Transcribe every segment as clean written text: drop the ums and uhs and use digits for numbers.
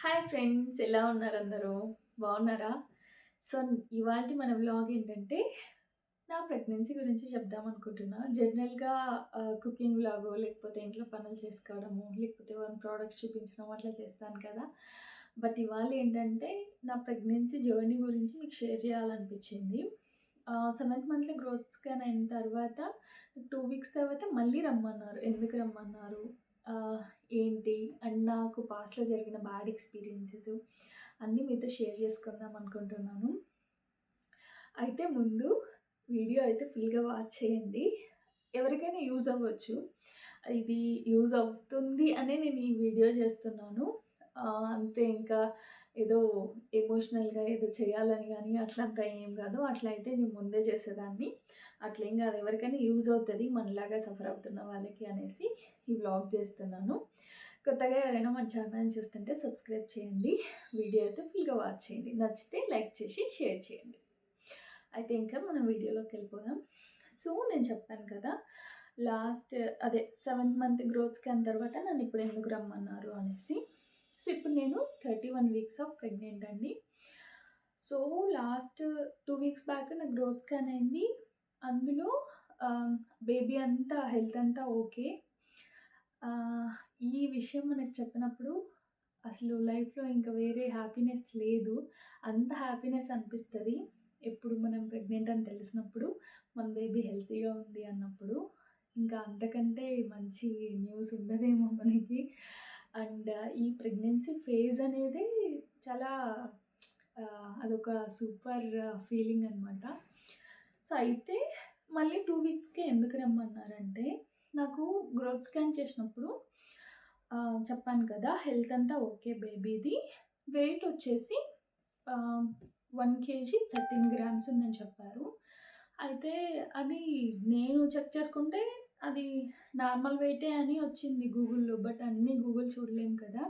Hi friends, ఎలా ఉన్నారు అందరూ? బాగున్నారా? సో, ఇవాల్టి మన వ్లాగ్ ఏంటంటే, నా ప్రెగ్నెన్సీ గురించి చెప్దామనుకుంటున్నా. జనరల్‌గా కుకింగ్ వ్లాగో, లేకపోతే ఇంట్లో పనులు చేసుకోవడము, లేకపోతే ఏమైనా ప్రొడక్ట్స్ చూపించడం అట్లా చేస్తాను కదా! బట్ ఇవాళ ఏంటంటే, నా ప్రెగ్నెన్సీ జర్నీ గురించి మీకు షేర్ చేయాలనిపించింది. సెవెంత్ మంత్‌లో గ్రోత్ స్కాన్ అయిన తర్వాత 2 వీక్స్ తర్వాత మళ్ళీ రమ్మన్నారు. ఎందుకు రమ్మన్నారు? ఆహ్, ఏంటి? అండ్ నాకు పాస్ట్‌లో జరిగిన బ్యాడ్ ఎక్స్‌పీరియన్సెస్ అన్నీ మీతో షేర్ చేసుకుందాం అనుకుంటున్నాను. అయితే ముందు వీడియో అయితే ఫుల్‌గా వాచ్ చేయండి. ఎవరికైనా యూజ్ అవ్వచ్చు. ఇది యూజ్ అవుతుంది అనే నేను ఈ వీడియో చేస్తున్నాను. అంతే ఇంకా ఏదో ఎమోషనల్‌గా ఏదో చేయాలని గానీ అట్లంతా ఏం గాదు. అట్లా అయితే నేను ముందే చేసేదాన్ని. అట్లేం గాదు. ఎవరికైనా యూజ్ అవుతది మనలాగా సఫర్ అవుతున్న వాళ్ళకి అనేసి ఈ వ్లాగ్ చేస్తున్నాను. కొత్తగా ఎవరైనా మన ఛానల్‌ని చూస్తుంటే సబ్స్క్రైబ్ చేయండి. వీడియో అయితే ఫుల్‌గా వాచ్ చేయండి. నచ్చితే లైక్ చేసి షేర్ చేయండి. అయితే ఇంకా మనం వీడియోలోకెళ్ళిపోదాం. సో, నేను చెప్పాను కదా! లాస్ట్ అదే సెవెంత్ మంత్ గ్రోత్ స్కాన్ తర్వాత నన్నిప్పుడు ఎందుకు రమ్మన్నారు అనేసి. సో, ఇప్పుడు నేను 31 వీక్స్ ఆఫ్ ప్రెగ్నెంట్ అండి. సో, లాస్ట్ 2 వీక్స్ బ్యాక్ నాకు గ్రోత్ స్కాన్ అయింది. అందులో బేబీ అంతా హెల్త్ అంతా ఓకే. ఆహ్, ఈ విషయం మనకు చెప్పినప్పుడు అసలు లైఫ్‌లో ఇంక వేరే హ్యాపీనెస్ లేదు. అంత హ్యాపీనెస్ అనిపిస్తది. ఎప్పుడు మనం ప్రెగ్నెంట్ అని తెలిసినప్పుడు, మన బేబీ హెల్తీగా ఉంది అన్నప్పుడు. ఇంకా అంతకంటే మంచి న్యూస్ ఉండదేమో మనకి. అండ్ ఈ ప్రెగ్నెన్సీ ఫేజ్ అనేదే చాలా అదొక సూపర్ ఫీలింగ్ అనమాట. సో, అయితే మళ్ళీ 2 వీక్స్‌కే ఎందుకు రమ్మన్నారంటే, నాకు గ్రోత్ స్కాన్ చేసినప్పుడు చెప్పాను కదా! హెల్త్ అంతా ఓకే బేబీది. వెయిట్ వచ్చేసి 1 కేజీ 13 గ్రామ్స్ ఉందని చెప్పారు. అయితే అది నేను చెక్ చేసుకుంటే అది నార్మల్ వెయిటే అని వచ్చింది గూగుల్‌లో. బట్ అన్నీ గూగుల్ చూడలేం కదా!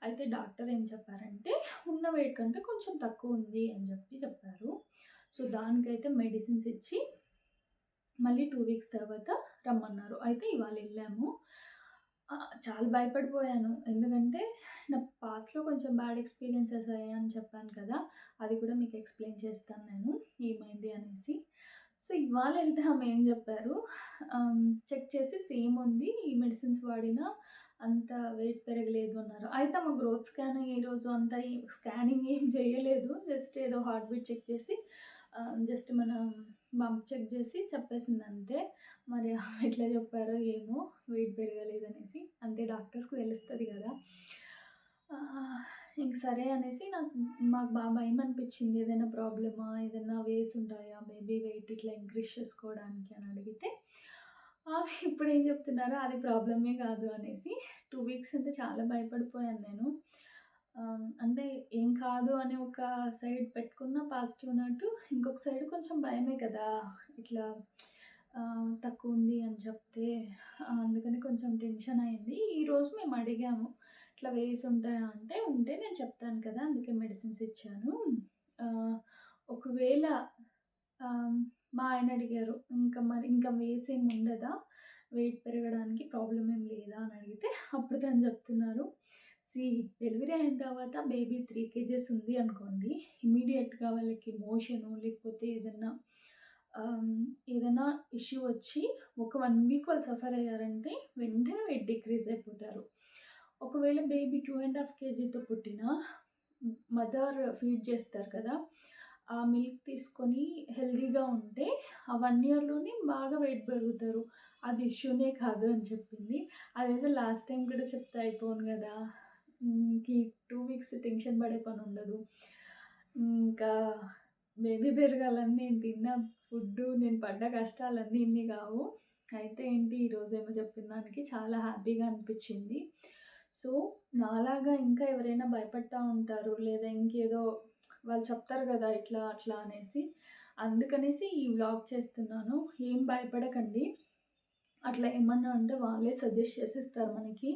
అయితే డాక్టర్ ఏం చెప్పారంటే, ఉన్న వెయిట్ కంటే కొంచెం తక్కువుంది అని చెప్పారు. సో, దానికైతే మెడిసిన్స్ ఇచ్చి మళ్ళీ 2 వీక్స్ తర్వాత రమ్మన్నారు. అయితే ఇవాళెళ్ళాము. చాలా భయపడిపోయాను. ఎందుకంటే నా పాస్ట్‌లో కొంచెం బ్యాడ్ ఎక్స్‌పీరియన్సెస్ అయ్యాయని చెప్పాను కదా! అది కూడా మీకు ఎక్స్‌ప్లెయిన్ చేస్తాను నేను ఏమైంది అనేసి. సో, ఇవాళెళ్తే ఆమె ఏం చెప్పారు, చెక్ చేసి సేమ్ ఉంది. ఈ మెడిసిన్స్ వాడినా అంత వెయిట్ పెరగలేదు అన్నారు. అయితే ఆమె గ్రోత్ స్కాన్ ఈరోజు అంతా స్కానింగ్ ఏం చేయలేదు. జస్ట్ ఏదో హార్ట్ బీట్ చెక్ చేసి జస్ట్ మనం బంప్ చెక్ చేసి చెప్పేసిందంతే. మరి ఆమె ఎట్లా చెప్పారో ఏమో వెయిట్ పెరగలేదనేసి. అంతే డాక్టర్స్‌కి తెలుస్తది గదా! ఇంక సరే అనేసి మాకు భయమనిపిచ్చింది. ఏదైనా ప్రాబ్లమా? ఏదైనా వేస్ ఉంటాయా? బేబీ వెయిట్ ఇట్లా ఇంక్రీజ్ చేసుకోవడానికి అని అడిగితే, ఆమె ఇప్పుడేం చెప్తున్నారు అది ప్రాబ్లమే కాదు అనేసి. 2 వీక్స్ అయితే చాలా భయపడిపోయాను నేను. అంటే ఏం కాదు అని ఒక సైడ్ పెట్టుకున్న పాజిటివ్ ఉన్నట్టు, ఇంకొక సైడ్ కొంచెం భయమే కదా! ఇట్లా తక్కువుంది అని చెప్తే. అందుకని కొంచెం టెన్షన్ అయింది. ఈరోజు మేము అడిగాము. ఇట్లా వేసి ఉంటాయా అంటే, ఉంటే నేను చెప్తాను కదా! అందుకే మెడిసిన్స్ ఇచ్చాను. ఆహ్, ఒకవేళ మా ఆయన అడిగారు. ఇంకా వేసేం ఉండదా? వెయిట్ పెరగడానికి ప్రాబ్లమ్ ఏం లేదా అని అడిగితే, అప్పుడు తను చెప్తున్నారు. డెలివరీ అయిన తర్వాత బేబీ 3 కేజెస్ ఉంది అనుకోండి. ఇమ్మీడియేట్‌గా వాళ్ళకి మోషను లేకపోతే ఆహ్, ఏదైనా ఇష్యూ వచ్చి ఒక 1 వీక్ వాళ్ళు సఫర్ అయ్యారంటే వెంటనే వెయిట్ డిక్రీజ్ అయిపోతారు. ఒకవేళ బేబీ 2½ కేజీతో పుట్టినా మదర్ ఫీడ్ చేస్తారు కదా! ఆ మిల్క్ తీసుకొని హెల్తీగా ఉంటే ఆ 1 ఇయర్‌లోనే బాగా వెయిట్ పెరుగుతారు. అది ఇష్యూనే కాదు అని చెప్పింది. అదేదో లాస్ట్ టైమ్ కూడా చెప్తే అయిపోను గదా! ఈ 2 వీక్స్ టెన్షన్ పడే పనుండదు. ఇంకా బేబీ పెరగాలని నేను తిన్న ఫుడ్డు, నేను పడ్డ కష్టాలన్నీ ఇన్ని గావు. అయితే ఏంటి ఈరోజేమో చెప్పిన దానికి చాలా హ్యాపీగా అనిపిచ్చింది. సో, నాలాగా ఇంకా ఎవరైనా భయపడతా ఉంటారు. లేదా ఇంకేదో వాళ్ళు చెప్తారు గదా! ఇట్లా, అట్లా అనేసి. అందుకనేసి ఈ వ్లాగ్ చేస్తున్నాను. ఏం భయపడకండి. అట్లా ఏమన్నా అంటే వాళ్ళే సజెస్ట్ చేసిస్తారు మనకి.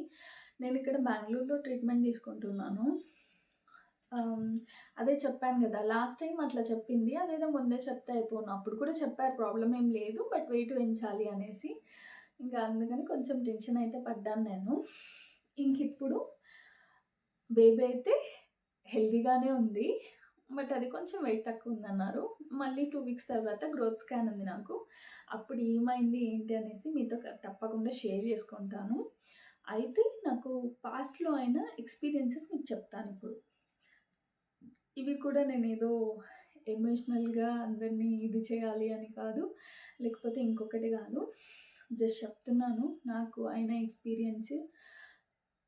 నేనిక్కడ బెంగుళూరులో ట్రీట్మెంట్ తీసుకుంటున్నాను. ఆహ్, అదే చెప్పాను గదా! లాస్ట్ టైమ్ అట్లా చెప్పింది. అదేదో ముందే చెప్తే అయిపోను. అప్పుడు కూడా చెప్పారు ప్రాబ్లమ్ ఏం లేదు. బట్ వెయిట్ పెంచాలి అనేసి. ఇంకా అందుకని కొంచెం టెన్షన్ అయితే పడ్డాను నేను. ఇంకిప్పుడు బేబీ అయితే హెల్తీగానే ఉంది. బట్ అది కొంచెం వెయిట్ తక్కువుందన్నారు. మళ్ళీ 2 వీక్స్ తర్వాత గ్రోత్ స్కాన్ ఉంది నాకు. అప్పుడు ఏమైంది ఏంటి అనేసి మీతో తప్పకుండా షేర్ చేసుకుంటాను. అయితే నాకు పాస్ట్‌లో అయిన ఎక్స్‌పీరియన్సెస్ మీకు చెప్తానిప్పుడు. ఇవి కూడా నేనేదో ఎమోషనల్‌గా అందరిని ఇది చేయాలి అని కాదు. లేకపోతే ఇంకొకటి గాదు. జస్ట్ చెప్తున్నాను. నాకు అయిన ఎక్స్‌పీరియన్స్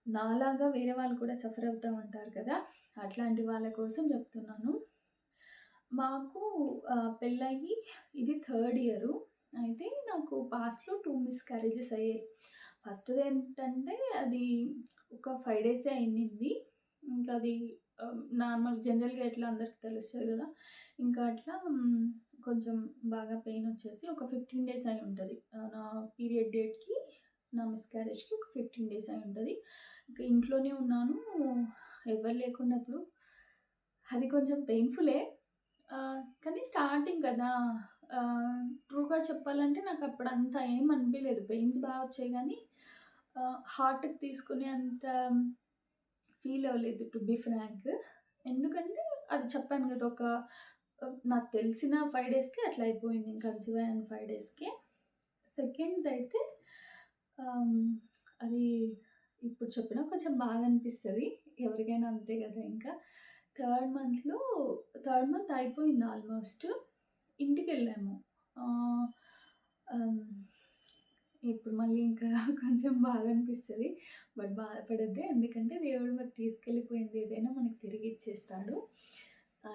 నాలాగా వేరే వాళ్ళు కూడా సఫర్ అవుతా ఉంటారు కదా! అట్లాంటి వాళ్ళ కోసం చెప్తున్నాను. మాకు పెళ్ళయ్యి ఇది థర్డ్ ఇయరు. అయితే నాకు పాస్ట్‌లో 2 మిస్‌క్యారేజెస్ అయ్యాయి. ఫస్ట్‌దేంటంటే అది ఒక 5 డేసే అయింది. ఇంకా అది నార్మల్ జనరల్‌గా ఎట్లా అందరికి తెలుస్తది గదా! ఇంకా అట్లా కొంచెం బాగా పెయినొచ్చేసి ఒక 15 డేస్ అయి ఉంటది. నా పీరియడ్ డేట్‌కి, నా మిస్‌క్యారేజ్‌కి ఒక 15 డేస్ అయి ఉంటది. ఇంక ఇంట్లోనే ఉన్నాను. ఎవరు లేకున్నప్పుడు అది కొంచెం పెయిన్‌ఫులే. కానీ స్టార్టింగ్ కదా! ట్రూగా చెప్పాలంటే నాకప్పుడంత ఏం అనిపియలేదు. పెయిన్స్ బా వచ్చాయి గానీ హార్ట్‌కి తీసుకునే అంత ఫీల్ అవ్వలేదు టు బీ ఫ్రాంక్. ఎందుకంటే అది చెప్పాను గదా! ఒక నాకు తెలిసిన 5 డేస్‌కే అట్లా అయిపోయింది. కన్సీవ్ అయిన 5 డేస్‌కే. సెకండ్‌దయితే ఆహ్, అది ఇప్పుడు చెప్పినా కొంచెం బాధ అనిపిస్తది. ఎవరికైనా అంతే గదా! ఇంకా. థర్డ్ మంత్‌లో థర్డ్ మంత్ అయిపోయింది ఆల్మోస్ట్. ఇంటికెళ్ళాము. ఆహ్, హ్మ్. ఇప్పుడు మళ్ళీ ఇంకా కొంచెం బాధ అనిపిస్తది. బట్ బాధపడొద్దు. ఎందుకంటే దేవుడు మరి తీసుకెళ్ళిపోయింది ఏదైనా మనకు తిరిగి ఇచ్చేస్తాడు.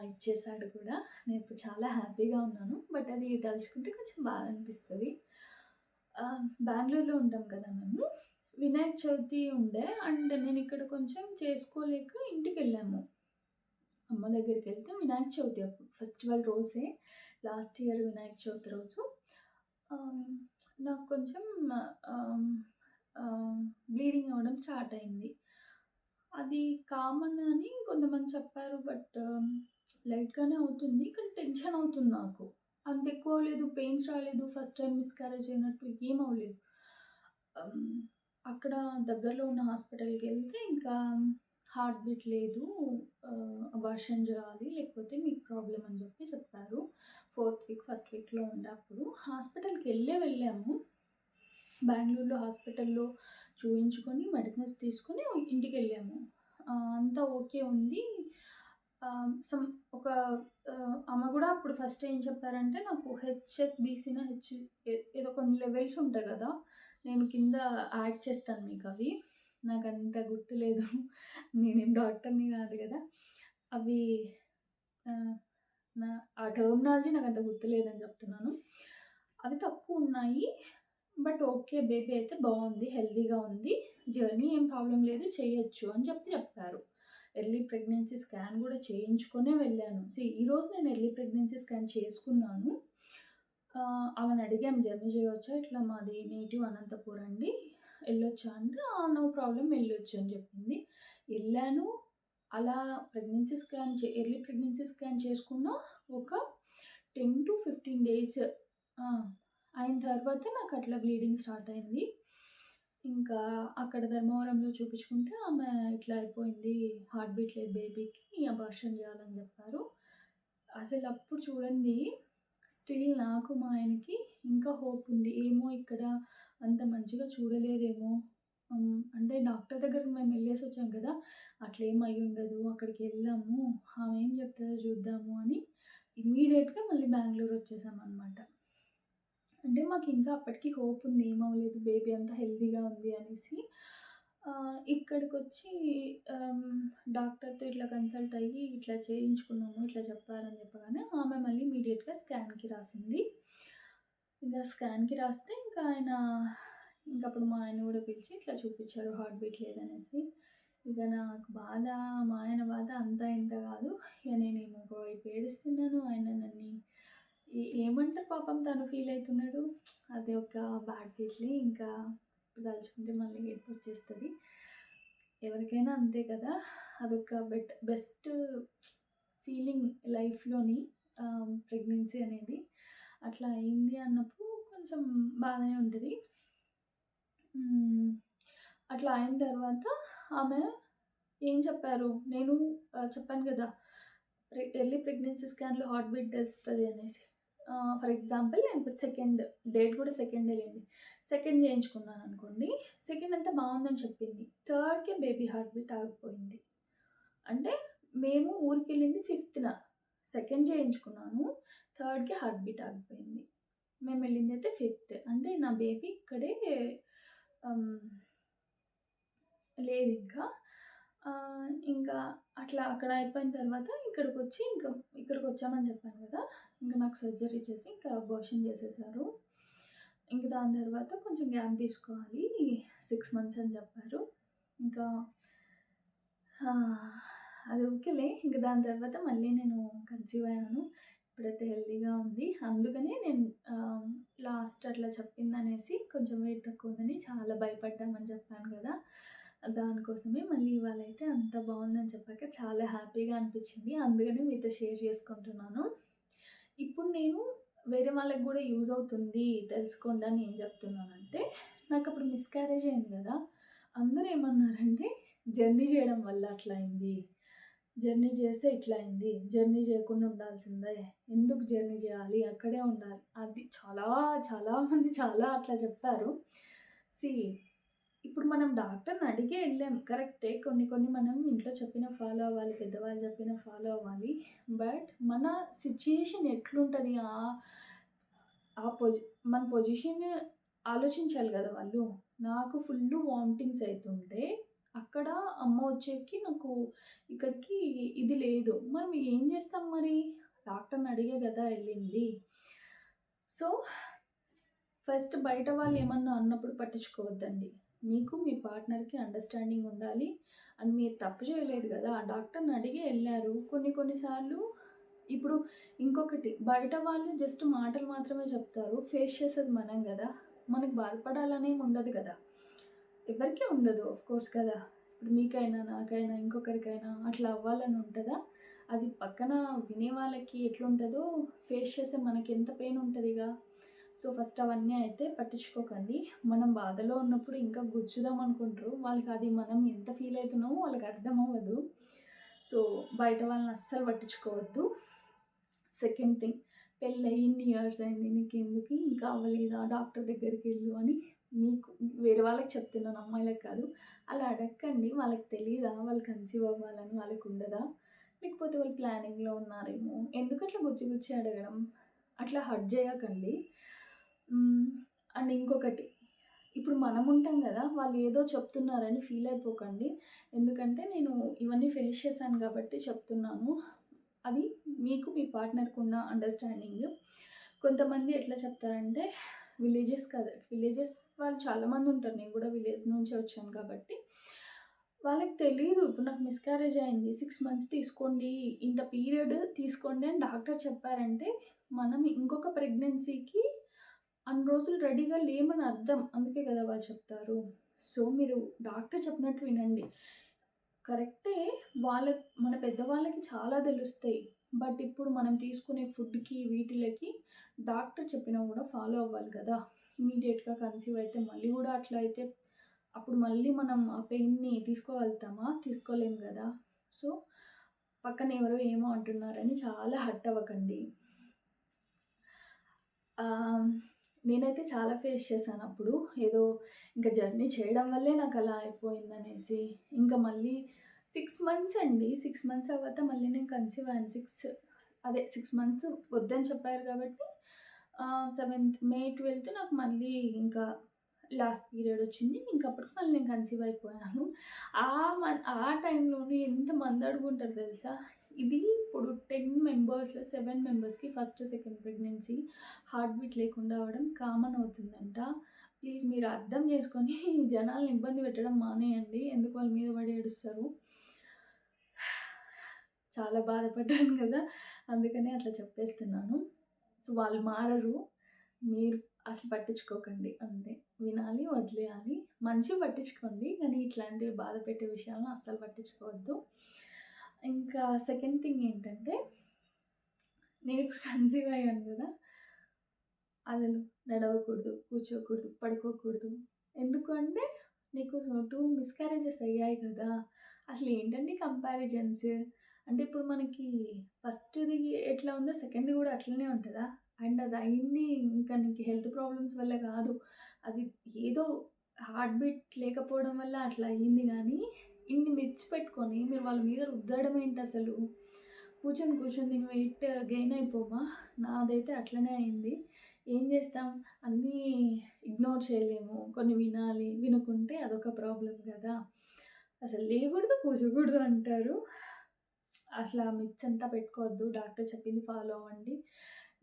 ఇచ్చేసాడు కూడా. నేనిప్పుడు చాలా హ్యాపీగా ఉన్నాను. బట్ అది తలుచుకుంటే కొంచెం బాధ అనిపిస్తది. బెంగుళూరులో ఉంటాం కదా మేము. వినాయక చవితి ఉండే. అండ్ నేనిక్కడ కొంచెం చేసుకోలేక ఇంటికెళ్ళాము. అమ్మ దగ్గరికెళ్తే వినాయక చవితి అప్పుడు. ఫెస్టివల్ రోజే. లాస్ట్ ఇయర్ వినాయక చవితి రోజు ఆహ్, నాకు కొంచెం ఆహ్, ఆహ్, బ్లీడింగ్ అవ్వడం స్టార్ట్ అయింది. అది కామన్ అని కొంతమంది చెప్పారు. బట్ లైట్‌గానే అవుతుంది. కానీ టెన్షన్ అవుతుంది నాకు. అంత ఎక్కువ అవ్వలేదు. పెయిన్స్ రాలేదు. ఫస్ట్ టైమ్ మిస్‌క్యారేజ్ అయినట్టు ఏం అవ్వలేదు. హ్మ్. అక్కడ దగ్గరలో ఉన్న హాస్పిటల్‌కెళ్తే ఇంకా హార్ట్ బీట్ లేదు. అబార్షన్ చేయాలి. లేకపోతే మీకు ప్రాబ్లమ్ అని చెప్పారు. ఫోర్త్ వీక్, ఫస్ట్ వీక్‌లో ఉండే అప్పుడు. వెళ్ళాము. బెంగుళూరులో హాస్పిటల్‌లో చూయించుకొని, మెడిసిన్స్ తీసుకొని ఇంటికెళ్ళాము. అంతా ఓకే ఉంది. సమ్ ఒక ఆమె గూడా అప్పుడు ఫస్ట్ ఏం చెప్పారంటే, నాకు హెచ్ఎస్‌బీసీనో ఏదో కొన్ని లెవెల్స్ ఉంటాయి గదా! నేను కింద యాడ్ చేస్తాను మీకవి. నాకంత గుర్తులేదు. నేనేం డాక్టర్‌ని గాదు గదా! అవి ఆహ్, నా ఆ టర్మినాలజీ నాకంత గుర్తులేదని జెప్తున్నాను. అవి తక్కువున్నాయి. But okay. బేబీ అయితే బావుంది. హెల్తీగా ఉంది. జర్నీ ఏం ప్రాబ్లమ్ లేదు. చేయొచ్చు అని చెప్పారు. ఎర్లీ ప్రెగ్నెన్సీ స్కాన్ గూడా చేయించుకొనే వెళ్ళాను. ఈరోజు నేను ఎర్లీ ప్రెగ్నెన్సీ స్కాన్ చేసుకున్నాను. ఆమెని అడిగాం జర్నీ చేయొచ్చా? ఇట్లా మాది నేటివ్ అనంతపూర్ అండి. ఎళ్ళొచ్చా అంటే, నో ప్రాబ్లమ్ ఎళ్ళొచ్చు అని చెప్పింది. ఎళ్ళాను. అలా ఎర్లీ ప్రెగ్నెన్సీ స్కాన్ చేసుకున్న ఒక 10-15 డేస్ ఆ! అయిన తర్వాత నాకట్లా బ్లీడింగ్ స్టార్ట్ అయింది. ఇంకా అక్కడ ధర్మవరంలో చూపించుకుంటే ఆమె ఇట్లా అయిపోయింది. హార్ట్ బీట్ లేదు బేబీకి. అబార్షన్ చేయాలని చెప్పారు. అసలప్పుడు చూడండి స్టిల్ నాకు మా ఆయనకి ఇంకా హోప్ ఉంది. ఏమో ఇక్కడ అంత మంచిగా చూడలేదేమో. అంటే డాక్టర్ దగ్గరికి మేము ఎళ్ళేసొచ్చాం కదా! అట్లేం అయ్యుండదు. అక్కడికెళ్ళాము. ఆమె ఏం చెప్తదో చూద్దాము అని ఇమ్మీడియేట్‌గా మళ్ళీ బెంగుళూరు వచ్చేసామనమాట. అంటే మాకింకా అప్పటికి హోప్ ఉంది. ఏమవ్వలేదు బేబీ అంతా హెల్తీగా ఉంది అనేసి. ఇక్కడికొచ్చి ఆహ్, డాక్టర్‌తో ఇట్లా కన్సల్ట్ అయ్యి ఇట్లా చేయించుకున్నాము. ఇట్లా చెప్పారని చెప్పగానే ఆమె మళ్ళీ ఇమ్మీడియేట్‌గా స్కాన్‌కి రాసింది. ఇంక స్కాన్‌కి రాస్తే ఇంకా ఆయన ఇంకప్పుడు మా ఆయన్ని గూడా పిలిచి ఇట్లా చూపిచ్చారు హార్ట్ బీట్ లేదనేసి. ఇక నాకు బాధ, మా ఆయన బాధ అంతా ఇంత గాదు. ఇక నేనేమో ఒకవైపు ఏడుస్తున్నాను. ఆయన నన్ని ఏమంటారు పాపం తను ఫీల్ అయితున్నాడు. అది ఒక బ్యాడ్ ఫీల్‌లే ఇంకా తలుచుకుంటే మళ్ళీ ఏడుపొచ్చేస్తది. ఎవరికైనా అంతే కదా! అదొక బెస్ట్ ఫీలింగ్ లైఫ్‌లోని ప్రెగ్నెన్సీ అనేది. అట్లా అయింది అన్నప్పుడు కొంచెం బాధనే ఉంటది. హ్మ్. అట్లా అయిన తర్వాత ఆమె ఏం చెప్పారు? నేను చెప్పాను గదా! ఎర్లీ ప్రెగ్నెన్సీ స్కాన్‌లో హార్ట్ బీట్ తెలుస్తది అనేసి. ఫర్ ఎగ్జాంపుల్ నేను ఇప్పుడు సెకండ్ డేట్ గూడా సెకండే లేండి. సెకండ్ చేయించుకున్నాననుకోండి. సెకండ్ అంతా బావుందని చెప్పింది. థర్డ్‌కే బేబీ హార్ట్ బీట్ ఆగిపోయింది. అంటే మేము ఊరికెళ్ళింది ఫిఫ్త్‌న. సెకండ్ చేయించుకున్నాను. థర్డ్‌కి హార్ట్ బీట్ ఆగిపోయింది. మేమెళ్ళిందయితే ఫిఫ్త్. అంటే నా బేబీ ఇక్కడే హ్మ్. లేదింకా. ఇంకా అట్లా అక్కడ అయిపోయిన తర్వాత ఇక్కడికొచ్చి ఇంకా ఇక్కడికొచ్చామని చెప్పాను గదా! ఇంక నాకు సర్జరీ చేసి ఇంకా అబార్షన్ చేసేసారు. ఇంక దాని తర్వాత కొంచెం గ్యాప్ తీసుకోవాలి. 6 మంత్స్ అని చెప్పారు. ఇంకా ఆ! అది ఓకేలే. ఇంక దాని తర్వాత మళ్ళీ నేను కన్సీవ్ అయ్యాను. ఇప్పుడైతే హెల్తీగా ఉంది. అందుకనే నేను లాస్ట్ అట్లా చెప్పిందనేసి కొంచెం వెయిట్ తక్కువుందని చాలా భయపడ్డామని చెప్పాను గదా! దానికోసమే మళ్ళీ ఇవాళైతే అంత బావుందని చెప్పాక చాలా హ్యాపీగా అనిపిచ్చింది. అందుకనే మీతో షేర్ చేసుకుంటున్నాను. ఇప్పుడు నేను వేరే వాళ్ళకి గూడా యూజ్ అవుతుంది తెలుసుకోండి అని ఏం చెప్తున్నానంటే, నాకప్పుడు మిస్‌క్యారేజ్ అయింది గదా! అందరూ ఏమన్నారంటే, జర్నీ చేయడం వల్ల అట్లా అయింది. జర్నీ చేస్తే ఇట్లా అయింది. జర్నీ చేయకుండా ఉండాల్సిందే. ఎందుకు జర్నీ చేయాలి? అక్కడే ఉండాలి. అది చాలా చాలా మంది చాలా అట్లా చెప్పారు. సీ ఇప్పుడు మనం డాక్టర్‌ని అడిగే ఎళ్ళాం కరెక్టే. కొన్ని కొన్ని మనం ఇంట్లో చెప్పిన ఫాలో అవ్వాలి. పెద్దవాళ్ళు చెప్పిన ఫాలో అవ్వాలి. బట్ మన సిట్యుయేషన్ ఎట్లుంటది? ఆ పొజి మన పొజిషన్ ఆలోచించాలి గదా వాళ్ళు. నాకు ఫుల్లు వామిటింగ్స్ అయితుంటే, అక్కడ అమ్మ వచ్చేకి నాకు ఇక్కడికి ఇది లేదు. మనం ఏం చేస్తాం మరి? డాక్టర్‌ని అడిగే గదా ఎళ్ళింది. సో, ఫస్ట్ బయట వాళ్ళేమన్నా అన్నప్పుడు పట్టించుకోవద్దండి. మీకు మీ పార్ట్నర్‌కి అండర్‌స్టాండింగ్ ఉండాలి. అండ్ మీరు తప్పు చేయలేదు గదా! డాక్టర్‌ని అడిగే ఎళ్లారు. కొన్ని కొన్ని సార్లు ఇప్పుడు ఇంకొకటి బయట వాళ్ళు జస్ట్ మాటలు మాత్రమే చెప్తారు. ఫేస్ చేసేది మనం గదా! మనకు బాధపడాలనేమి ఉండదు గదా! ఎవరికీ ఉండదు ఆఫ్‌కోర్స్ కదా! ఇప్పుడు మీకైనా, నాకైనా, ఇంకొకరికైనా అట్లా అవ్వాలని ఉంటదా? అది పక్కన వినే వాళ్ళకి ఎట్లుంటదో ఫేస్ చేసే మనకెంత పెయిన్ ఉంటదిగా. సో, ఫస్ట్ అవన్నీ అయితే పట్టించుకోకండి. మనం బాధలో ఉన్నప్పుడు ఇంకా గుచ్చుదాం అనుకుంటారు. వాళ్ళకది మనం ఎంత ఫీల్ అయితున్నామో వాళ్ళకి అర్థమవ్వదు. సో, బయట వాళ్ళని అస్సలు పట్టించుకోవద్దు. సెకండ్ థింగ్ పెళ్ళయి ఇన్ని ఇయర్స్ అయింది. నీకెందుకు ఇంకా అవ్వలేదా? డాక్టర్ దగ్గరికెళ్ళు అని మీకు వేరే వాళ్ళకి చెప్తున్నాను అమ్మాయిలకు కాదు. అలా అడక్కండి. వాళ్ళకి తెలీదా? వాళ్ళు కన్సీవ్ అవ్వాలని వాళ్ళకుండదా? లేకపోతే వాళ్ళు ప్లానింగ్‌లో ఉన్నారేమో! ఎందుకట్లా గుచ్చి గుచ్చి అడగడం? అట్లా హర్ట్ జేయకండి. హ్మ్. అండ్ ఇంకొకటి ఇప్పుడు మనముంటాం గదా! వాళ్ళు ఏదో చెప్తున్నారని ఫీల్ అయిపోకండి. ఎందుకంటే నేను ఇవన్నీ ఫేస్ చేశాను గాబట్టి చెప్తున్నాను. అది మీకు మీ పార్ట్నర్‌కున్న అండర్‌స్టాండింగ్. కొంతమంది ఎట్లా చెప్తారంటే విలేజెస్ వాళ్ళు చాలామందుంటారు. నేను గూడా విలేజ్ నుంచే వచ్చాను కాబట్టి. వాళ్ళకి తెలీదు. ఇప్పుడు నాకు మిస్‌క్యారేజ్ అయింది. 6 మంత్స్ తీసుకోండి. ఇంత పీరియడ్ తీసుకోండి అని డాక్టర్ చెప్పారంటే, మనం ఇంకొక ప్రెగ్నెన్సీకి అన్ని రోజులు రెడీగా లేమని అర్థం. అందుకే గదా వాళ్ళు చెప్తారు. సో, మీరు డాక్టర్ చెప్పినట్టు వినండి. కరెక్టే. మన పెద్దవాళ్ళకి చాలా తెలుస్తాయి. బట్ ఇప్పుడు మనం తీసుకునే ఫుడ్‌కి, వీటిలకి డాక్టర్ చెప్పినవి గూడా ఫాలో అవ్వాలి గదా! ఇమ్మీడియేట్‌గా కన్సీవ్ అయితే మళ్ళీ గూడా అట్లా అయితే అప్పుడు మళ్ళీ మనం ఆ పెయిన్‌ని తీసుకోగలుగుతామా? తీసుకోలేం గదా! సో, పక్కన ఎవరో ఏమో అంటున్నారని చాలా హర్ట్ అవ్వకండి. ఆహ్, నేనైతే చాలా ఫేస్ చేశానప్పుడు. ఏదో ఇంక జర్నీ చేయడం వల్లే నాకలా అయిపోయిందనేసి. ఇంకా మళ్ళీ 6 మంత్స్ అండి. 6 మంత్స్ అవ్వక మళ్ళీ నేను కన్సీవ్ అయ్యాను. 6 మంత్స్ వద్దని చెప్పారు కాబట్టి మే 12థ్ నాకు మళ్ళీ ఇంకా లాస్ట్ పీరియడ్ వచ్చింది. ఇంక అప్పటికి మళ్ళీ నేను కన్సీవ్ అయిపోయాను. ఆ టైంలోనే ఎంతమంది అడుగుంటారు తెలుసా? ఇది ఇప్పుడు 10 మెంబర్స్‌లో 7 మెంబర్స్‌కి first, second pregnancy heart beat లేకుండా అవ్వడం కామన్ అవుతుందంట. ప్లీజ్ మీరు అర్థం చేసుకొని జనాల్ని ఇబ్బంది పెట్టడం మానేయండి. ఎందుకు వాళ్ళ మీద పడి ఏడుస్తారు. చాలా బాధపడ్డాను గదా! అందుకనే అట్లా చెప్పేస్తున్నాను. సో, వాళ్ళు మారరు. మీరు అసలు పట్టించుకోకండి అంతే. వినాలి, వదిలేయాలి. మంచివి పట్టించుకోండి. కానీ ఇట్లాంటివి బాధ పెట్టే విషయాలను అస్సలు పట్టించుకోవద్దు. ఇంకా సెకండ్ థింగ్ ఏంటంటే, నేనిప్పుడు కన్సీవ్ అయ్యాను గదా! అసలు నడవకూడదు, కూర్చోకూడదు, పడుకోకూడదు. ఎందుకు అంటే, నీకు 2 మిస్‌క్యారేజెస్ అయ్యాయి కదా! అసలేంటండి కంపారిజన్స్? అంటే ఇప్పుడు మనకి ఫస్ట్‌ది ఎట్లా ఉందో సెకండ్‌ది గూడా అట్లనే ఉంటదా? అండ్ అదయింది ఇంకా నీకు హెల్త్ ప్రాబ్లమ్స్ వల్ల గాదు. అది ఏదో హార్ట్ బీట్ లేకపోవడం వల్ల అట్లా అయింది గానీ, ఇన్ని మిత్స్ పెట్టుకొని మీరు వాళ్ళ మీద రుద్దడం ఏంటసలు? కూర్చొని, కూర్చొని నేను వెయిట్ గెయిన్ అయిపోమా? నాదైతే అట్లనే అయింది. ఏం జేస్తాం? అన్నీ ఇగ్నోర్ చేయలేము. కొన్ని వినాలి. వినకుంటే అదొక ప్రాబ్లమ్ గదా! అసలు లేగూడదు, కూసోగూడదు అంటారు. అసల ఆ మిత్స్ అంతా పెట్టుకోవద్దు. డాక్టర్ చెప్పింది ఫాలో అవ్వండి.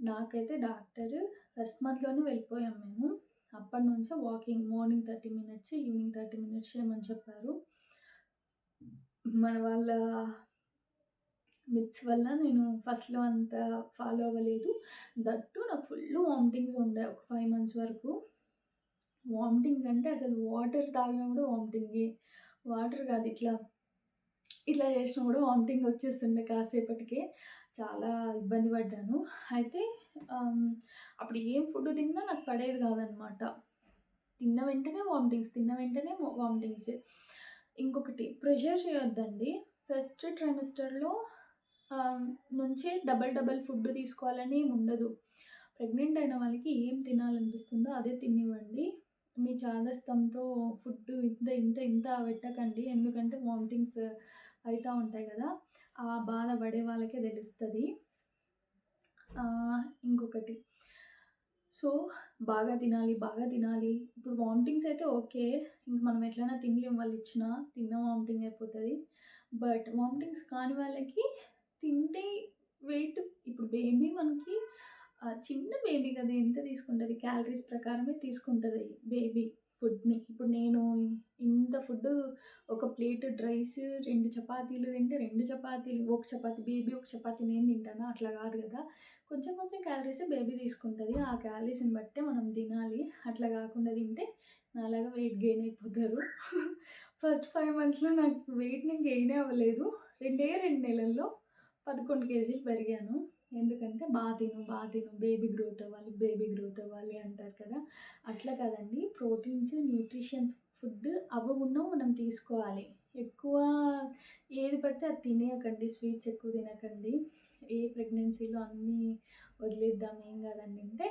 నాకైతే డాక్టరు ఫస్ట్ మంత్‌లోనే వెళ్ళిపోయాం మేము. అప్పటినుంచే walking morning 30 minutes, evening 30 minutes చేయమని చెప్పారు. మన వాళ్ళ మిత్స్ వల్ల నేను ఫస్ట్‌లో అంత ఫాలో అవ్వలేదు. దట్ టూ నాకు ఫుల్లు వామిటింగ్స్ ఉండే ఒక 5 మంత్స్ వరకు. వామిటింగ్స్ అంటే అసలు వాటర్ తాగినా గూడా వామిటింగే. వాటర్ గాదు ఇట్లా చేసినా గూడా వామిటింగ్ వచ్చేస్తుండే కాసేపటికే. చాలా ఇబ్బంది పడ్డాను. అయితే ఆహ్, అప్పుడు ఏం ఫుడ్ తిన్నా నాకు పడేది కాదనమాట. తిన్న వెంటనే వామిటింగ్స్, తిన్న వెంటనే వామిటింగ్స్. ఇంకొకటి ప్రెషర్ చేయొద్దండి. ఫస్ట్ ట్రైమెస్టర్‌లో ఆహ్, నుంచే డబుల్ ఫుడ్ తీసుకోవాలని ఏముండదు. ప్రెగ్నెంట్ అయిన వాళ్ళకి ఏం తినాలనిపిస్తుందో అదే తినివ్వండి. మీ చాదస్తంతో ఫుడ్ ఇంత పెట్టకండి. ఎందుకంటే వామిటింగ్స్ అయితా ఉంటాయి గదా! ఆ బాధ పడే వాళ్ళకే తెలుస్తది. ఇంకొకటి సో, బాగా తినాలి, బాగా తినాలి. ఇప్పుడు వామిటింగ్స్ అయితే ఓకే. ఇంక మనం ఎట్లైనా తినలేం వాళ్ళిచ్చినా. తిన్న వామిటింగ్ అయిపోతది. బట్ వామిటింగ్స్ కాని వాళ్ళకి తింటే వెయిట్ ఇప్పుడు బేబీ మనకి చిన్న బేబీ కదా! ఎంత తీసుకుంటది? క్యాలరీస్ ప్రకారమే తీసుకుంటది బేబీ ఫుడ్‌ని. ఇప్పుడు నేను ఇంత ఫుడ్డు ఒక ప్లేట్ రైస్, 2 చపాతీలు తింటే 2 చపాతీలు, ఒక చపాతీ బేబీ, ఒక చపాతీ నేను తింటానా? అట్లా కాదు కదా! కొంచెం కొంచెం క్యాలరీసే బేబీ తీసుకుంటది. ఆ క్యాలరీస్‌ని బట్టే మనం తినాలి. అట్లా కాకుండా తింటే నాలాగా వెయిట్ గెయిన్ అయిపోతారు. ఫస్ట్ 5 మంత్స్‌లో నాకు వెయిట్ నేను గెయినే అవ్వలేదు. 2 నెలల్లో 11 కేజీలు పెరిగాను. ఎందుకంటే బా తిను బేబీ గ్రోత్ అవ్వాలి అంటారు కదా! అట్లా కాదండి. ప్రోటీన్స్, న్యూట్రిషన్స్ ఫుడ్ అవ్వగున్నా మనం తీసుకోవాలి. ఎక్కువ ఏది పడితే అది తినేయకండి. స్వీట్స్ ఎక్కువ తినకండి. ఏ ప్రెగ్నెన్సీలో అన్నీ వదిలేద్దాం ఏం కాదని తింటే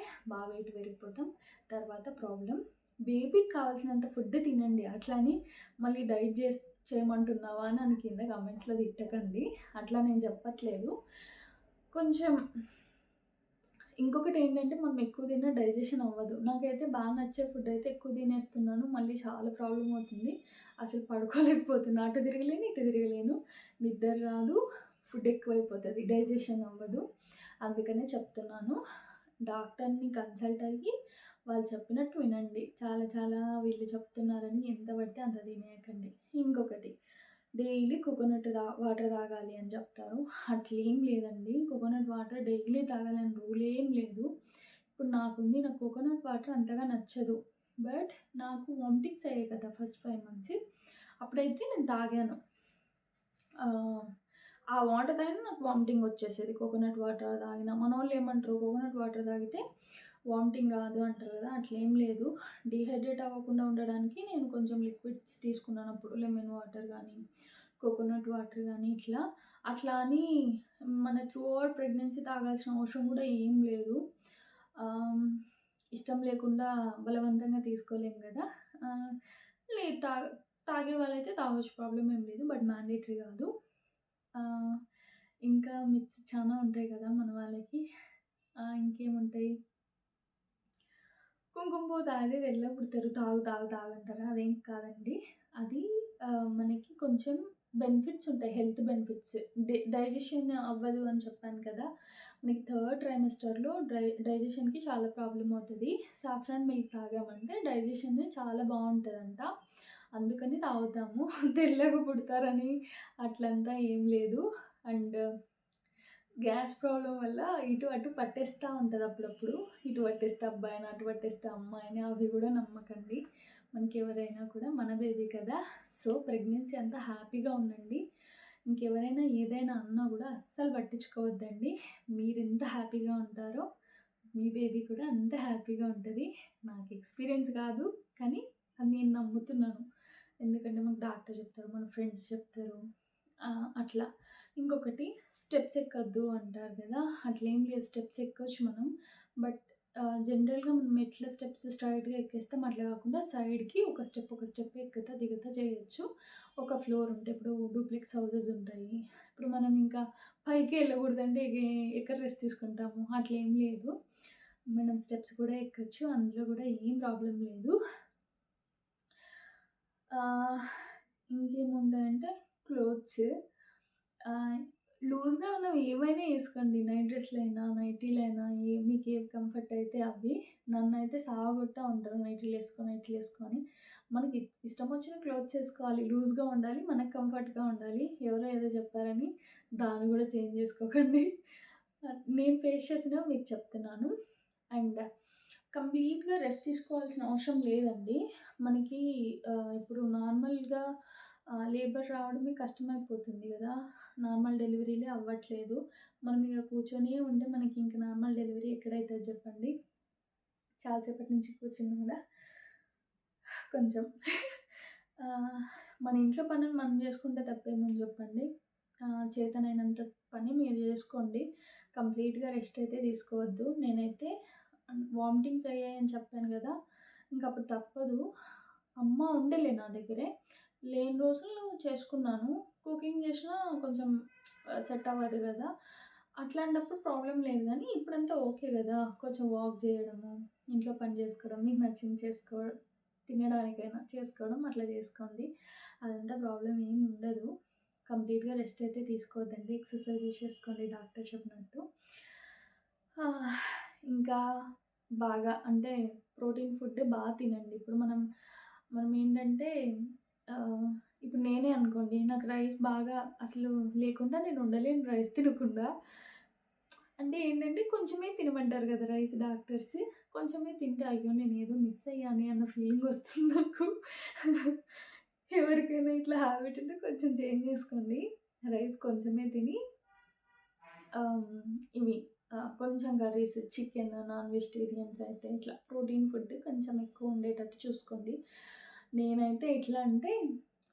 వెయిట్ పెరిగిపోతాం. తర్వాత ప్రాబ్లమ్. బేబీకి కావాల్సినంత ఫుడ్ తినండి. అట్లా అని మళ్ళీ డైట్ చేయమంటున్నావా అని నన్ను కింద కామెంట్స్‌లో తిట్టకండి. అట్లా నేను చెప్పట్లేదు. కొంచెం ఇంకొకటేంటంటే మనం ఎక్కువ తిన్నా డైజెషన్ అవ్వదు. నాకైతే నచ్చే ఫుడ్ అయితే ఎక్కువ తినేస్తున్నాను. మళ్ళీ చాలా ప్రాబ్లమ్ అవుతుంది. అసలు పడుకోలేకపోతున్నా. అటు తిరగలేను, ఇటు తిరగలేను. నిద్ర రాదు. ఫుడ్ ఎక్కువైపోతది. డైజెషన్ అవ్వదు. అందుకనే చెప్తున్నాను. డాక్టర్‌ని కన్సల్ట్ అయ్యి వాళ్ళు చెప్పినట్టు వినండి. చాలా వీళ్ళు చెప్తున్నారని ఎంత పడితే అంత తినేయకండి. ఇంకొకటి డైలీ కోకోనట్ వాటర్ తాగాలి అని చెప్తారు. అట్లేం లేదండి. కోకోనట్ వాటర్ డైలీ తాగాలని రూల్ ఏం లేదు. ఇప్పుడు నాకు కోకోనట్ వాటర్ అంతగా నచ్చదు. బట్ నాకు వామిటింగ్స్ అయ్యాయి కదా! First 5 months. అప్పుడైతే నేను తాగాను. ఆ వాటర్ తాగినా నాకు వామిటింగ్ వచ్చేసేది. కోకోనట్ వాటర్ తాగినా. మనోళ్ళు ఏమంటారు కోకోనట్ వాటర్ తాగితే వామిటింగ్ రాదు అంటారు కదా! అట్లేం లేదు. డీహైడ్రేట్ అవ్వకుండా ఉండడానికి నేను కొంచెం లిక్విడ్స్ తీసుకున్నాను అప్పుడు. లెమన్ వాటర్ గానీ, కోకోనట్ వాటర్ గానీ అట్లా అని మన త్రూ అవుట్ ప్రెగ్నెన్సీ తాగాల్సిన అవసరం కూడా ఏం లేదు. ఆహ్, ఇష్టం లేకుండా బలవంతంగా తీసుకోలేం కదా! ఆహ్, లేదు తాగే వాళ్ళైతే తాగొచ్చు ప్రాబ్లమ్ ఏం లేదు. బట్ మ్యాండేటరీ కాదు. ఆహ్, ఇంకా మిత్స్ చానా ఉంటాయి కదా మన వాళ్ళకి. ఇంకేముంటాయి? కుంకుమ పువ్వు తాగితే తెల్లగా పుడతారు. తాగు అంటారా? అదేం కాదండి. అది మనకి కొంచెం బెనిఫిట్స్ ఉంటాయి. Health benefits. డైజెషన్ అవ్వదు అని చెప్పాను కదా! మనకి థర్డ్ ట్రైమెస్టర్‌లో డైజెషన్‌కి చాలా ప్రాబ్లమ్ అవుతది. సాఫ్రాన్ మిల్క్ తాగామంటే డైజెషన్ చాలా బావుంటదంట. అందుకని తాగుతాము. తెల్లగా పుడతారని అట్లంతా ఏం లేదు. అండ్ గ్యాస్ ప్రాబ్లమ్ వల్ల ఇటు అటు పట్టేస్తా ఉంటది అప్పుడప్పుడు. ఇటు పట్టేస్తే అబ్బాయిని, అటు పట్టేస్తే అమ్మాయిని అవి గూడా నమ్మకండి. మనకెవరైనా కూడా మన బేబీ కదా! సో, ప్రెగ్నెన్సీ అంతా హ్యాపీగా ఉండండి. ఇంకెవరైనా ఏదైనా అన్నా గూడా అస్సలు పట్టించుకోవద్దండి. మీరెంత హ్యాపీగా ఉంటారో మీ బేబీ కూడా అంత హ్యాపీగా ఉంటది. నాకు ఎక్స్‌పీరియన్స్ కాదు. కానీ అది నేను నమ్ముతున్నాను. ఎందుకంటే మాకు డాక్టర్ చెప్తారు, మన ఫ్రెండ్స్ చెప్తారు. అట్లా. ఇంకొకటి స్టెప్స్ ఎక్కొద్దు అంటారు కదా! అట్లేం లేదు, స్టెప్స్ ఎక్కొచ్చు మనం. బట్ జనరల్‌గా మనం ఎట్లా స్టెప్స్ స్ట్రెయిట్‌గా ఎక్కేస్తాం అట్లా కాకుండా సైడ్‌కి ఒక స్టెప్ ఎక్కుతా, దిగుతా చేయొచ్చు. ఒక ఫ్లోర్ ఉంటే ఇప్పుడు డూప్లెక్స్ హౌసెస్ ఉంటాయి. ఇప్పుడు మనం ఇంకా పైకి ఎళ్ళకూడదంటే ఎక్కడ రెస్ట్ తీసుకుంటాము. అట్లేం లేదు. మనం స్టెప్స్ కూడా ఎక్కొచ్చు. అందులో కూడా ఏం ప్రాబ్లమ్ లేదు. ఆహ్, ఇంకేముంటాయంటే క్లోత్స్. ఆహ్, లూజ్‌గా మనం ఏవైనా ఏసుకోండి. నైట్ డ్రెస్‌లైనా, నైటీలైనా మీకేవి కంఫర్ట్ అయితే అవి. నన్నైతే సావగొడతా ఉంటారు నైటీలేసుకో అని. మనకి ఇష్టమొచ్చిన క్లోత్స్ ఏసుకోవాలి. లూజ్‌గా ఉండాలి. మనకు కంఫర్ట్‌గా ఉండాలి. ఎవరో ఏదో చెప్పారని దాన్ని గూడా చేంజ్ జేసుకోకండి. నేను ఫేస్ చేసినవి మీకు చెప్తున్నాను. అండ్ కంప్లీట్‌గా రెస్ట్ తీసుకోవాల్సిన అవసరం లేదండి. మనకి ఇప్పుడు నార్మల్‌గా లేబర్ రావడమే కష్టమైపోతుంది గదా! నార్మల్ డెలివరీలే అవ్వట్లేదు. మనం ఇగ కూర్చొనే ఉంటే మనకి ఇంక నార్మల్ డెలివరీ ఎక్కడైతది జెప్పండి. చాలా సేపటి నుంచి కూర్చున్నా గదా! కొంచెం ఆహ్, మన ఇంట్లో పనులు మనం జేసుకుంటే తప్పేముంది జెప్పండి. చేతనైనంత పని మీరు జేసుకోండి. కంప్లీట్‌గా రెస్ట్ అయితే తీసుకోవద్దు. నేనైతే వామిటింగ్స్ అయ్యాయని చెప్పాను గదా! ఇంకప్పుడు తప్పదు. అమ్మ ఉండేలే నా దగ్గరే. లేని రోజులు చేసుకున్నాను. కుకింగ్ జేసినా కొంచెం సెట్ అవ్వదు గదా! అట్లాంటప్పుడు ప్రాబ్లమ్ లేదు గానీ, ఇప్పుడంతా ఓకే గదా! కొంచెం వాక్ జేయడము, ఇంట్లో పని జేసుకోవడం, మీకు నచ్చింది తినడానికైనా చేసుకోవడం అట్లా జేసుకోండి. అదంతా ప్రాబ్లమ్ ఏమి ఉండదు. కంప్లీట్‌గా రెస్ట్ అయితే తీసుకోవద్దండి. ఎక్సర్‌సైజెస్ చేసుకోండి డాక్టర్ చెప్పినట్టు. ఇంకా బాగా అంటే ప్రోటీన్ ఫుడ్ తినండి. ఇప్పుడు మనమేంటంటే ఆహ్, ఇప్పుడు నేనే అనుకోండి, నాకు రైస్ బాగా అసలు లేకుండా నేను ఉండలేను రైస్ తినకుండా. అంటే ఏంటంటే కొంచెమే తినమంటారు గదా! Rice doctors. కొంచెమే తింటే అయ్యో! నేనేదో మిస్ అయ్యానే అన్న ఫీలింగ్ వస్తుంది నాకు. ఎవరికైనా ఇట్లా హాబిట్ ఉంటే కొంచెం చేంజ్ చేసుకోండి. రైస్ కొంచెమే తిని ఆహ్, ఇవి కొంచెం కర్రీస్ చికెన్, నాన్ వెజిటేరియన్స్ అయితే ఇట్లా ప్రోటీన్ ఫుడ్ కొంచెం ఎక్కువ ఉండేటట్టు చూసుకోండి. నేనైతే ఎట్లా అంటే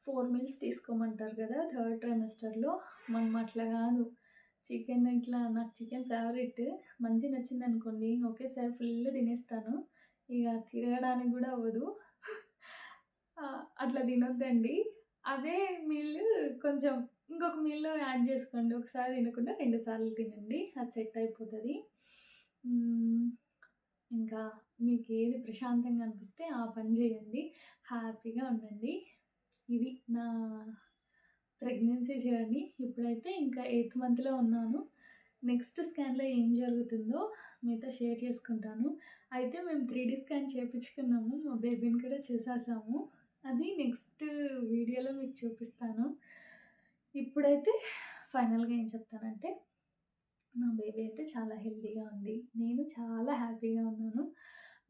4 మీల్స్ తీసుకోమంటారు కదా! థర్డ్ ట్రైమెస్టర్‌లో. మనం అట్లా కాదు. చికెన్ ఇట్లా నాకు చికెన్ ఫేవరెట్. మంచిగా నచ్చిందనుకోండి ఒకేసారి ఫుల్ తినేస్తాను. ఇగ తిరగడానికి గూడా అవ్వదు. అట్లా తినొద్దండి. అదే మీల్ కొంచెం ఇంకొక మీల్‌లో యాడ్ జేసుకోండి. ఒకసారి తినకుండా 2 సార్లు తినండి. అది సెట్ అయిపోతది. హ్మ్. ఇంకా మీకేది ప్రశాంతంగా అనిపిస్తే ఆ పని జేయండి. హ్యాపీగా ఉండండి. ఇది నా ప్రెగ్నెన్సీ జర్నీ. ఇప్పుడైతే ఇంకా 8థ్ మంత్‌లో ఉన్నాను. నెక్స్ట్ స్కాన్‌లో ఏం జరుగుతుందో మీతో షేర్ చేసుకుంటాను. అయితే మేము 3 స్కాన్ చేపించుకున్నాము. మా బేబీని కూడా చూసేసాము. అది నెక్స్ట్ వీడియోలో మీకు చూపిస్తాను. ఇప్పుడైతే ఫైనల్‌గా ఏం చెప్తానంటే, నా బేబీ అయితే చాలా హెల్తీగా ఉంది. నేను చాలా హ్యాపీగా ఉన్నాను.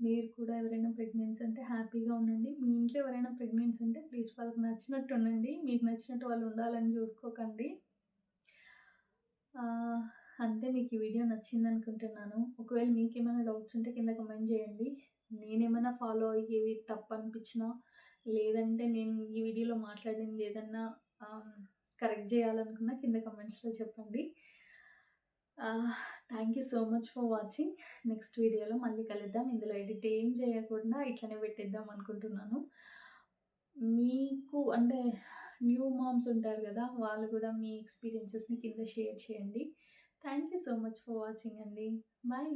మీరు కూడా ఎవరైనా ప్రెగ్నెన్సీ ఉంటే హ్యాపీగా ఉండండి. మీ ఇంట్లో ఎవరైనా ప్రెగ్నెన్సీ ఉంటే ప్లీజ్ వాళ్ళకి నచ్చినట్టు ఉండండి. మీకు నచ్చినట్టు వాళ్ళు ఉండాలని చూసుకోకండి. ఆహ్, అంతే మీకు ఈ వీడియో నచ్చిందనుకుంటున్నాను. ఒకవేళ మీకేమైనా డౌట్స్ ఉంటే కింద కామెంట్ చేయండి. నేనేమైనా ఫాలో అయ్యేవి తప్పనిపించినా, లేదంటే నేను ఈ వీడియోలో మాట్లాడింది ఏదన్నా ఆహ్, కరెక్ట్ చేయాలనుకున్నా కింద కామెంట్స్‌లో చెప్పండి. ఆహ్, thank you so much for watching. Next వీడియోలో మళ్ళీ కలుద్దాం. ఇందులో ఎడిట్ ఏం చేయకుండా ఇట్లనే పెట్టేద్దాం అనుకుంటున్నాను. మీకు అంటే న్యూ మామ్స్ ఉంటారు గదా! వాళ్ళు గూడా మీ ఎక్స్‌పీరియన్సెస్‌ని కింద షేర్ చేయండి. Thank you so much for watching అండి. బాయ్.